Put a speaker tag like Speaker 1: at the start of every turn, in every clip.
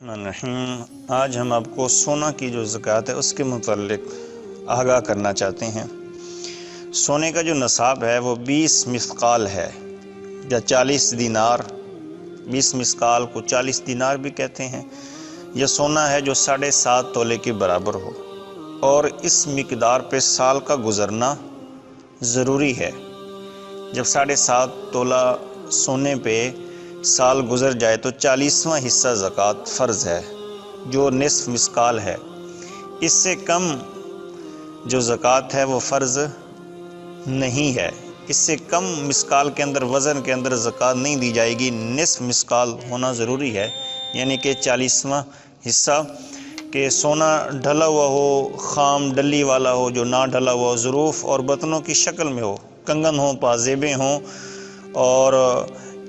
Speaker 1: الرحیم آج ہم آپ کو سونا کی جو زکوٰۃ ہے اس کے متعلق آگاہ کرنا چاہتے ہیں۔ سونے کا جو نصاب ہے وہ 20 مثقال ہے یا 40 دینار، 20 مثقال کو 40 دینار بھی کہتے ہیں۔ یہ سونا ہے جو 7.5 تولے کے برابر ہو، اور اس مقدار پہ سال کا گزرنا ضروری ہے۔ جب 7.5 تولہ سونے پہ سال گزر جائے تو 40واں حصہ زکوٰۃ فرض ہے، جو نصف مثقال ہے۔ اس سے کم جو زکوٰۃ ہے وہ فرض نہیں ہے۔ اس سے کم مثقال کے اندر، وزن کے اندر زکوٰۃ نہیں دی جائے گی۔ نصف مثقال ہونا ضروری ہے، یعنی کہ 40واں حصہ، کہ سونا ڈھلا ہوا ہو، خام ڈلی والا ہو، جو نہ ڈھلا ہوا ہو، ظروف اور بطنوں کی شکل میں ہو، کنگن ہوں، پازیبیں ہوں، اور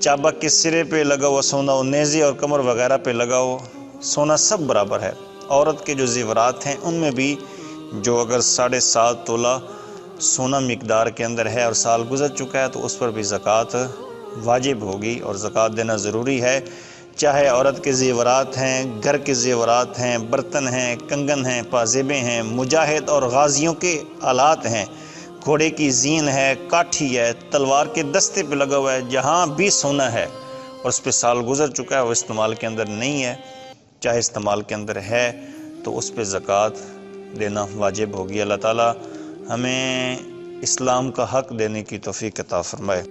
Speaker 1: چابک کے سرے پہ لگا ہوا سونا ہو، نیزے اور کمر وغیرہ پہ لگا ہو سونا، سب برابر ہے۔ عورت کے جو زیورات ہیں ان میں بھی جو اگر 7.5 تولہ سونا مقدار کے اندر ہے اور سال گزر چکا ہے تو اس پر بھی زکوٰۃ واجب ہوگی اور زکوٰۃ دینا ضروری ہے۔ چاہے عورت کے زیورات ہیں، گھر کے زیورات ہیں، برتن ہیں، کنگن ہیں، پازیبیں ہیں، مجاہد اور غازیوں کے آلات ہیں، گھوڑے کی زین ہے، کاٹھی ہے، تلوار کے دستے پہ لگا ہوا ہے، جہاں بھی سونا ہے اور اس پہ سال گزر چکا ہے، وہ استعمال کے اندر نہیں ہے، چاہے استعمال کے اندر ہے تو اس پہ زکوٰۃ دینا واجب ہوگی۔ اللہ تعالی ہمیں اسلام کا حق دینے کی توفیق عطا فرمائے۔